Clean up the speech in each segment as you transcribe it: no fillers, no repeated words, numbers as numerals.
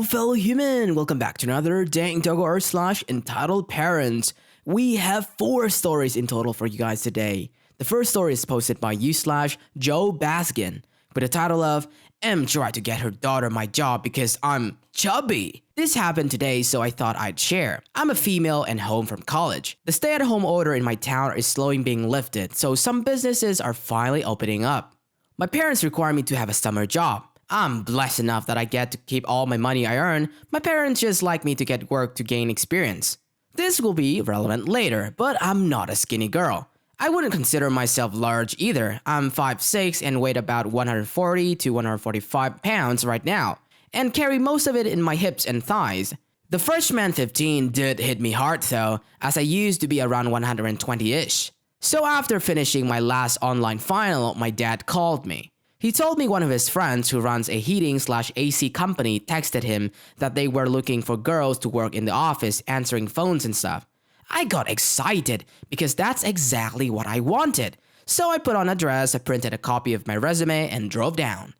Hello, fellow human! Welcome back to another Dank Doggo rSlash entitled Parents. We have 4 stories in total for you guys today. The first story is posted by /Joe Baskin with the title of M tried to get her daughter my job because I'm chubby. This happened today, so I thought I'd share. I'm a female and home from college. The stay-at-home order in my town is slowly being lifted, so some businesses are finally opening up. My parents require me to have a summer job. I'm blessed enough that I get to keep all my money I earn. My parents just like me to get work to gain experience. This will be relevant later, but I'm not a skinny girl. I wouldn't consider myself large either. I'm 5'6" and weigh about 140 to 145 pounds right now, and carry most of it in my hips and thighs. The freshman 15 did hit me hard though, as I used to be around 120-ish. So after finishing my last online final, my dad called me. He told me one of his friends who runs a heating/AC company texted him that they were looking for girls to work in the office answering phones and stuff. I got excited because that's exactly what I wanted. So I put on a dress, I printed a copy of my resume and drove down.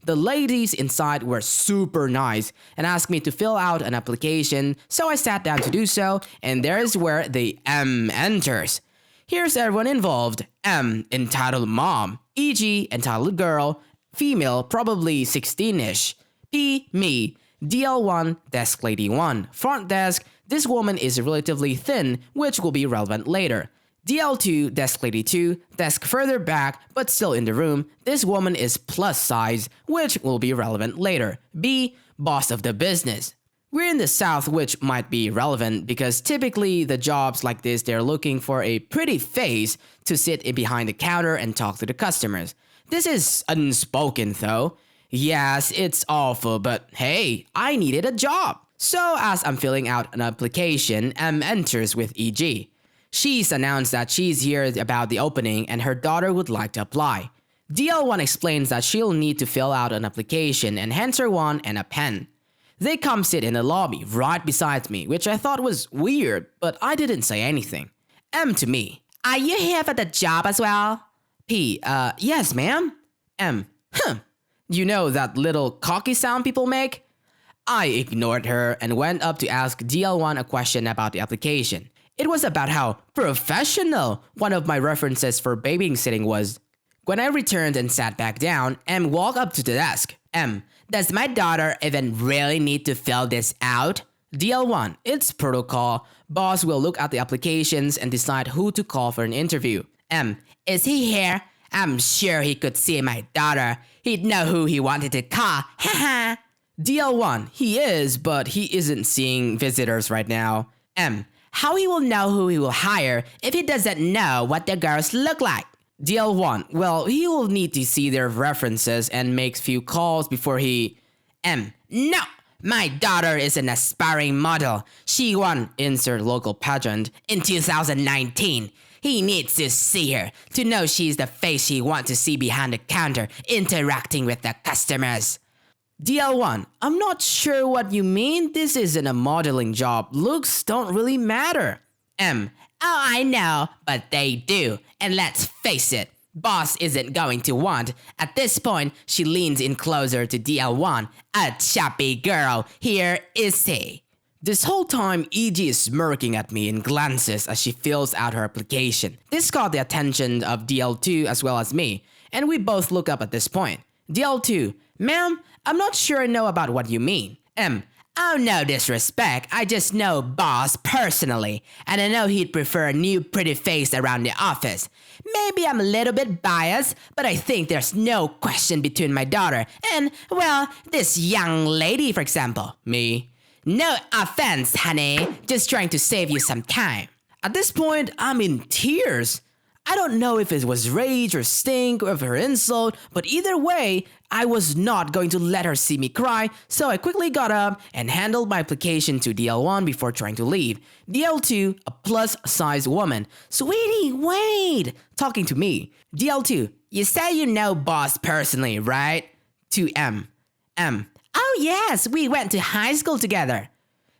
The ladies inside were super nice and asked me to fill out an application, so I sat down to do so, and there's where the M enters. Here's everyone involved. M, entitled mom. E.g., entitled girl. Female, probably 16-ish. P, me. DL1, desk lady 1. Front desk, this woman is relatively thin, which will be relevant later. DL2, desk lady 2. Desk further back, but still in the room, this woman is plus size, which will be relevant later. B, boss of the business. We're in the South, which might be relevant because typically the jobs like this, they're looking for a pretty face to sit behind the counter and talk to the customers. This is unspoken though. Yes, it's awful, but hey, I needed a job. So as I'm filling out an application, M enters with EG. She's announced that she's here about the opening and her daughter would like to apply. DL1 explains that she'll need to fill out an application and hands her one and a pen. They come sit in the lobby right beside me, which I thought was weird, but I didn't say anything. M to me, are you here for the job as well? P, yes ma'am. M, you know that little cocky sound people make? I ignored her and went up to ask DL1 a question about the application. It was about how professional one of my references for babysitting was. When I returned and sat back down, M walked up to the desk. M, does my daughter even really need to fill this out? DL1, it's protocol. Boss will look at the applications and decide who to call for an interview. M, is he here? I'm sure he could see my daughter. He'd know who he wanted to call. Haha. DL1, he is, but he isn't seeing visitors right now. M, how he will know who he will hire if he doesn't know what the girls look like? DL1, well, he will need to see their references and make few calls before he... M, no! My daughter is an aspiring model. She won insert local pageant in 2019. He needs to see her to know she's the face he wants to see behind the counter interacting with the customers. DL1, I'm not sure what you mean. This isn't a modeling job. Looks don't really matter. M, oh, I know, but they do. And let's face it, boss isn't going to want. At this point, she leans in closer to DL1. A chubby girl, here is he. This whole time, EG is smirking at me in glances as she fills out her application. This caught the attention of DL2 as well as me, and we both look up at this point. DL2, ma'am, I'm not sure I know about what you mean. M, oh, no disrespect, I just know boss personally, and I know he'd prefer a new pretty face around the office. Maybe I'm a little bit biased, but I think there's no question between my daughter and, well, this young lady, for example. Me. No offense, honey, just trying to save you some time. At this point, I'm in tears. I don't know if it was rage or stink or her insult, but either way, I was not going to let her see me cry, so I quickly got up and handled my application to DL1 before trying to leave. DL2, a plus-size woman. Sweetie, wait! Talking to me. DL2, you say you know boss personally, right? To M. M. Oh yes, we went to high school together.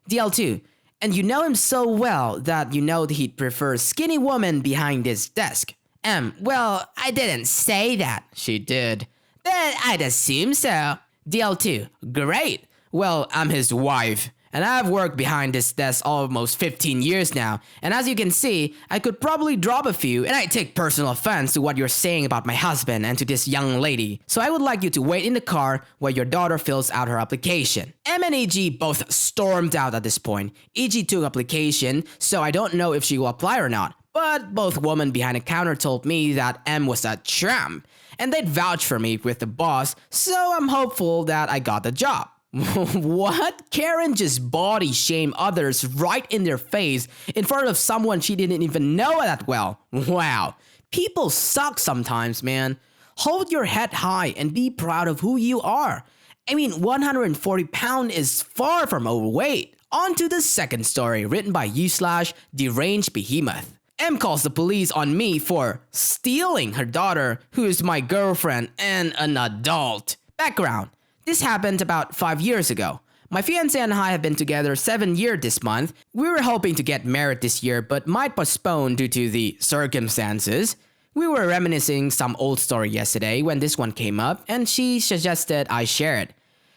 DL2, and you know him so well that you know that he'd prefer skinny woman behind his desk. M, well, I didn't say that. She did. But I'd assume so. DL2, great. Well, I'm his wife. And I've worked behind this desk almost 15 years now, and as you can see, I could probably drop a few, and I take personal offense to what you're saying about my husband and to this young lady. So I would like you to wait in the car while your daughter fills out her application. M and EG both stormed out at this point. EG took application, so I don't know if she will apply or not. But both women behind the counter told me that M was a tramp, and they'd vouch for me with the boss, so I'm hopeful that I got the job. What? Karen just body shame others right in their face in front of someone she didn't even know that well. Wow. People suck sometimes, man. Hold your head high and be proud of who you are. I mean, 140 pounds is far from overweight. On to the second story, written by /, deranged behemoth. M calls the police on me for stealing her daughter, who is my girlfriend and an adult. Background. This happened about 5 years ago. My fiancé and I have been together 7 years this month. We were hoping to get married this year but might postpone due to the circumstances. We were reminiscing some old story yesterday when this one came up and she suggested I share it.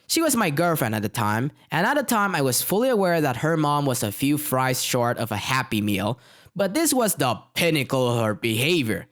She was my girlfriend at the time, and at the time I was fully aware that her mom was a few fries short of a happy meal, but this was the pinnacle of her behavior.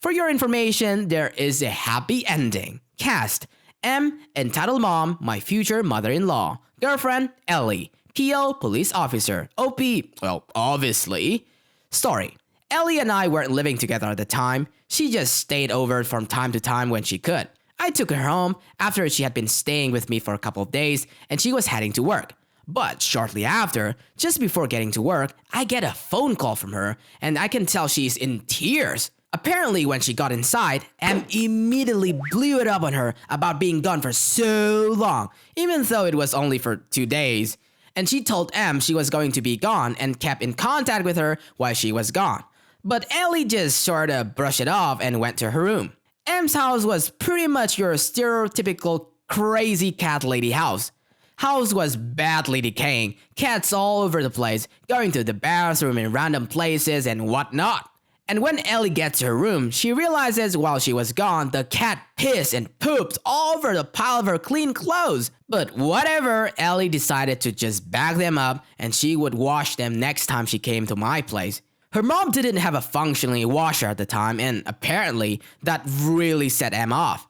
For your information, there is a happy ending. Cast: M, entitled mom, my future mother-in-law. Girlfriend, Ellie. PO, police officer. OP, well, obviously. Story: Ellie and I weren't living together at the time. She just stayed over from time to time when she could. I took her home after she had been staying with me for a couple of days and she was heading to work. But shortly after, just before getting to work, I get a phone call from her and I can tell she's in tears. Apparently, when she got inside, M immediately blew it up on her about being gone for so long, even though it was only for 2 days. And she told M she was going to be gone and kept in contact with her while she was gone. But Ellie just sorta brushed it off and went to her room. M's house was pretty much your stereotypical crazy cat lady house. House was badly decaying, cats all over the place, going to the bathroom in random places and whatnot. And when Ellie gets to her room, she realizes while she was gone, the cat pissed and pooped all over the pile of her clean clothes. But whatever, Ellie decided to just bag them up and she would wash them next time she came to my place. Her mom didn't have a functioning washer at the time, and apparently that really set M off.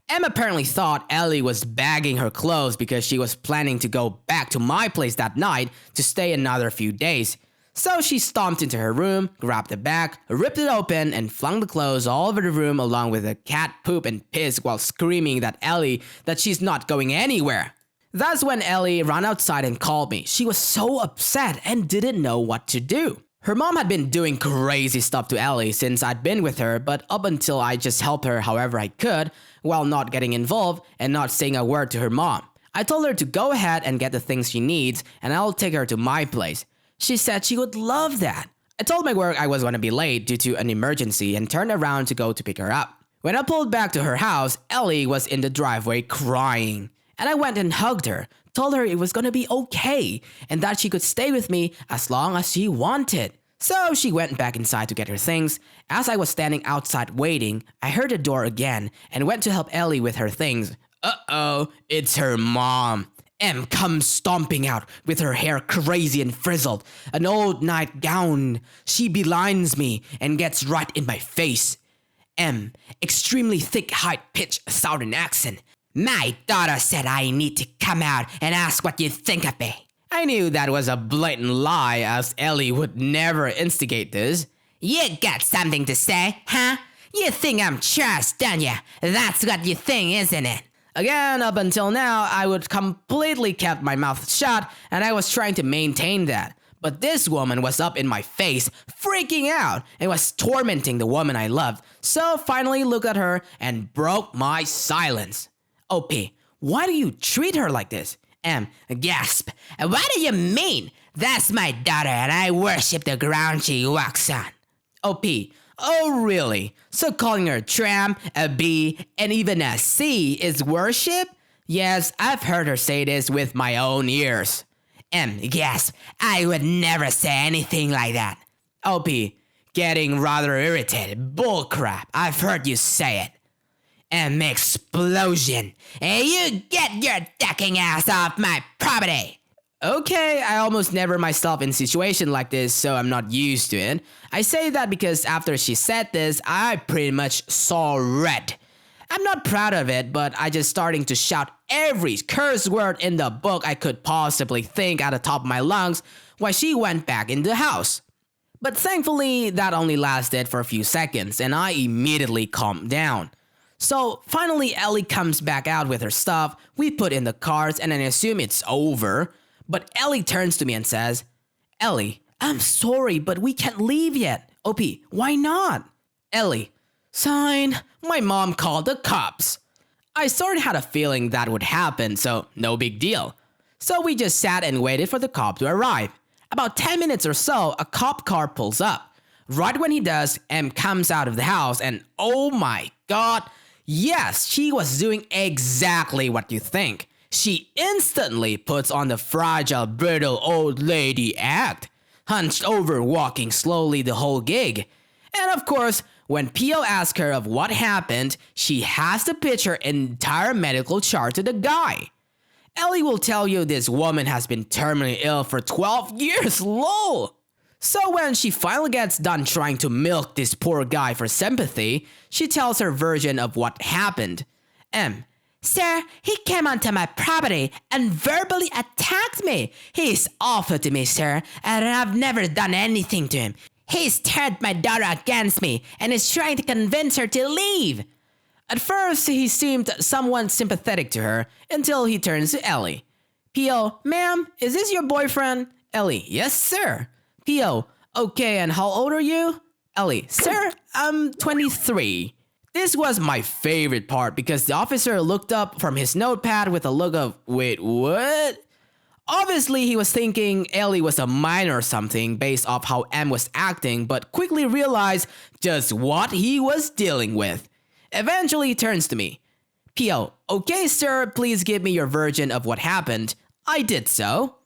M apparently thought Ellie was bagging her clothes because she was planning to go back to my place that night to stay another few days. So she stomped into her room, grabbed the bag, ripped it open, and flung the clothes all over the room along with the cat poop and piss while screaming at Ellie that she's not going anywhere. That's when Ellie ran outside and called me. She was so upset and didn't know what to do. Her mom had been doing crazy stuff to Ellie since I'd been with her, but up until I just helped her however I could, while not getting involved and not saying a word to her mom. I told her to go ahead and get the things she needs, and I'll take her to my place. She said she would love that. I told my work I was going to be late due to an emergency and turned around to go to pick her up. When I pulled back to her house, Ellie was in the driveway crying. And I went and hugged her, told her it was going to be okay, and that she could stay with me as long as she wanted. So she went back inside to get her things. As I was standing outside waiting, I heard the door again and went to help Ellie with her things. Uh-oh, it's her mom. M comes stomping out with her hair crazy and frizzled, an old nightgown. She belines me and gets right in my face. M, extremely thick, high-pitched southern accent. My daughter said I need to come out and ask what you think of me. I knew that was a blatant lie, as Ellie would never instigate this. You got something to say, huh? You think I'm trash, don't ya? That's what you think, isn't it? Again, up until now, I would completely kept my mouth shut, and I was trying to maintain that. But this woman was up in my face, freaking out, and was tormenting the woman I loved. So finally looked at her and broke my silence. OP, why do you treat her like this? M, gasp. What do you mean? That's my daughter and I worship the ground she walks on. OP, oh really? So calling her a tramp, a B, and even a C is worship? Yes, I've heard her say this with my own ears. M, gasp. I would never say anything like that. OP, getting rather irritated. Bullcrap, I've heard you say it. M, explosion. Hey, you get your ducking ass off my property. Okay, I almost never myself in a situation like this, so I'm not used to it. I say that because after she said this, I pretty much saw red. I'm not proud of it, but I just starting to shout every curse word in the book I could possibly think at the top of my lungs while she went back in the house. But thankfully, that only lasted for a few seconds, and I immediately calmed down. So finally, Ellie comes back out with her stuff, we put in the cars, and I assume it's over. But Ellie turns to me and says, Ellie, I'm sorry, but we can't leave yet. OP, why not? Ellie, sign, my mom called the cops. I sort of had a feeling that would happen, so no big deal. So we just sat and waited for the cop to arrive. About 10 minutes or so, a cop car pulls up. Right when he does, M comes out of the house and oh my god, yes, she was doing exactly what you think. She instantly puts on the fragile, brittle old lady act, hunched over, walking slowly the whole gig. And of course, when P.O. asks her of what happened, she has to pitch her entire medical chart to the guy. Ellie will tell you this woman has been terminally ill for 12 years, lol. So when she finally gets done trying to milk this poor guy for sympathy, she tells her version of what happened. M. Sir, he came onto my property and verbally attacked me. He's awful to me, sir, and I've never done anything to him. He's turned my daughter against me and is trying to convince her to leave. At first, he seemed somewhat sympathetic to her until he turns to Ellie. P.O., ma'am, is this your boyfriend? Ellie, yes, sir. P.O., okay, and how old are you? Ellie, sir, I'm 23. This was my favorite part because the officer looked up from his notepad with a look of, wait, what? Obviously, he was thinking Ellie was a minor or something based off how M was acting, but quickly realized just what he was dealing with. Eventually, he turns to me. P.O., okay, sir, please give me your version of what happened. I did so.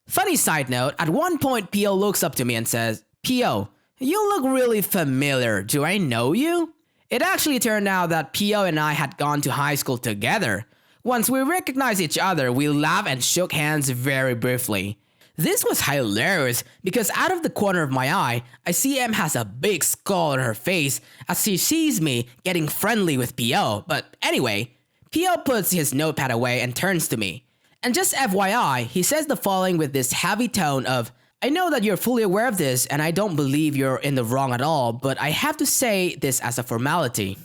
Funny side note, at one point, P.O. looks up to me and says, P.O., you look really familiar. Do I know you? It actually turned out that P.O. and I had gone to high school together. Once we recognized each other, we laughed and shook hands very briefly. This was hilarious because out of the corner of my eye, I see M has a big skull on her face as she sees me getting friendly with P.O. But anyway, P.O. puts his notepad away and turns to me. And just FYI, he says the following with this heavy tone of, I know that you're fully aware of this and I don't believe you're in the wrong at all, but I have to say this as a formality.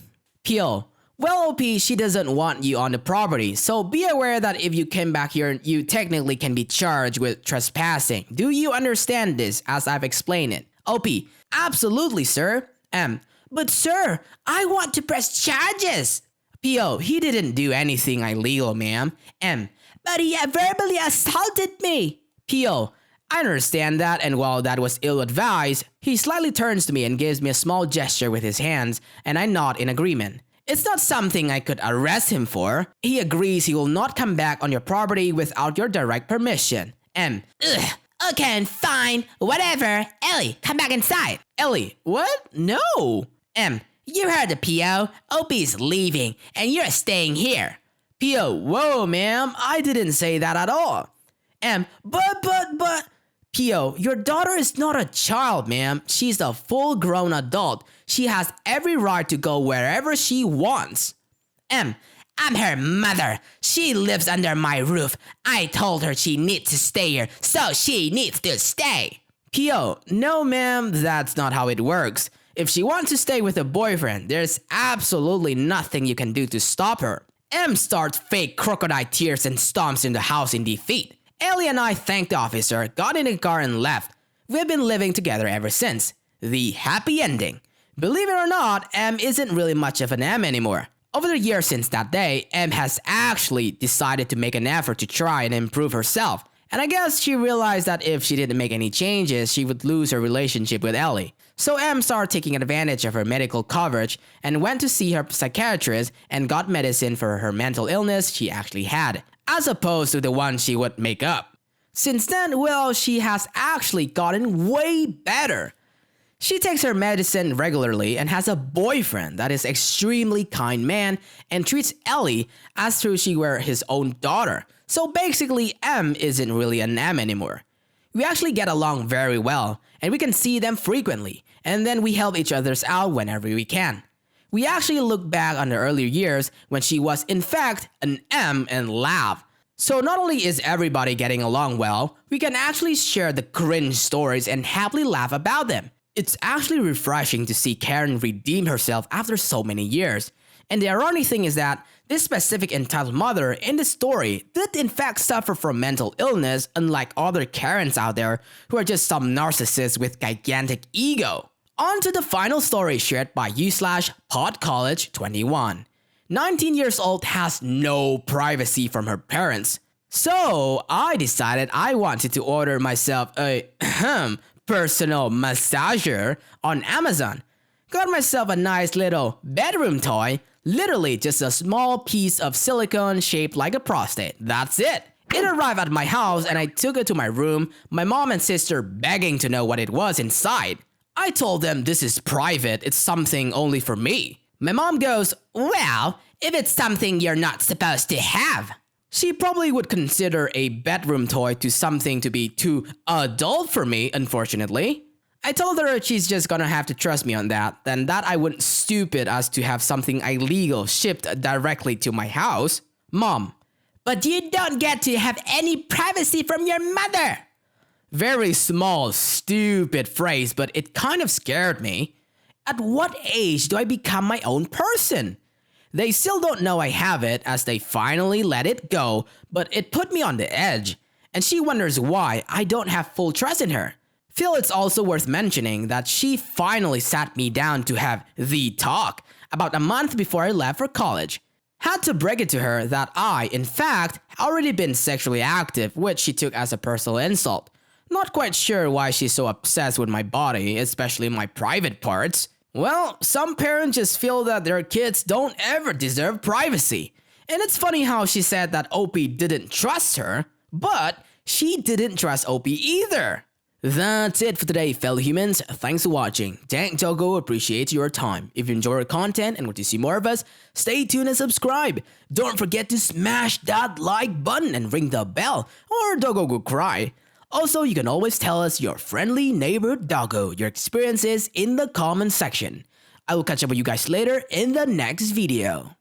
P.O. Well, OP, she doesn't want you on the property, so be aware that if you came back here, you technically can be charged with trespassing. Do you understand this as I've explained it? OP. Absolutely, sir. M. But sir, I want to press charges. P.O. He didn't do anything illegal, ma'am. M. But he verbally assaulted me. P.O. I understand that, and while that was ill-advised, he slightly turns to me and gives me a small gesture with his hands, and I nod in agreement. It's not something I could arrest him for. He agrees he will not come back on your property without your direct permission. M. Ugh. Okay, fine. Whatever. Ellie, come back inside. Ellie, what? No. M. You heard the P.O. OP's leaving, and you're staying here. P.O. Whoa, ma'am. I didn't say that at all. M. But. P.O. Your daughter is not a child, ma'am. She's a full-grown adult. She has every right to go wherever she wants. M. I'm her mother. She lives under my roof. I told her she needs to stay here, so she needs to stay. P.O. No, ma'am. That's not how it works. If she wants to stay with a boyfriend, there's absolutely nothing you can do to stop her. M starts fake crocodile tears and stomps in the house in defeat. Ellie and I thanked the officer, got in the car and left. We've been living together ever since. The happy ending. Believe it or not, M isn't really much of an M anymore. Over the years since that day, M has actually decided to make an effort to try and improve herself. And I guess she realized that if she didn't make any changes, she would lose her relationship with Ellie. So M started taking advantage of her medical coverage and went to see her psychiatrist and got medicine for her mental illness she actually had, as opposed to the one she would make up. Since then, well, she has actually gotten way better. She takes her medicine regularly and has a boyfriend that is extremely kind man and treats Ellie as though she were his own daughter. So basically, M isn't really an M anymore. We actually get along very well, and we can see them frequently, and then we help each other out whenever we can. We actually look back on the earlier years when she was in fact an M and laugh. So not only is everybody getting along well, we can actually share the cringe stories and happily laugh about them. It's actually refreshing to see Karen redeem herself after so many years. And the ironic thing is that this specific entitled mother in the story did in fact suffer from mental illness, unlike other Karens out there who are just some narcissists with gigantic ego. On to the final story shared by /PodCollege21. 19 years old has no privacy from her parents. So I decided I wanted to order myself a personal massager on Amazon. Got myself a nice little bedroom toy, literally just a small piece of silicone shaped like a prostate. That's it. It arrived at my house and I took it to my room, my mom and sister begging to know what it was inside. I told them this is private, it's something only for me. My mom goes, "Well, if it's something you're not supposed to have." She probably would consider a bedroom toy to something to be too adult for me, unfortunately. I told her she's just gonna have to trust me on that, and that I wouldn't stupid as to have something illegal shipped directly to my house. Mom, "But you don't get to have any privacy from your mother." Very small, stupid phrase, but it kind of scared me. At what age do I become my own person? They still don't know I have it as they finally let it go, but it put me on the edge. And she wonders why I don't have full trust in her. Feel it's also worth mentioning that she finally sat me down to have the talk about a month before I left for college. Had to break it to her that I, in fact, already been sexually active, which she took as a personal insult. Not quite sure why she's so obsessed with my body, especially my private parts. Well, some parents just feel that their kids don't ever deserve privacy. And it's funny how she said that OP didn't trust her, but she didn't trust OP either. That's it for today, fellow humans. Thanks for watching. Dank Doggo appreciates your time. If you enjoy our content and want to see more of us, stay tuned and subscribe. Don't forget to smash that like button and ring the bell, or Doggo will cry. Also, you can always tell us your friendly neighbor doggo your experiences in the comment section. I will catch up with you guys later in the next video.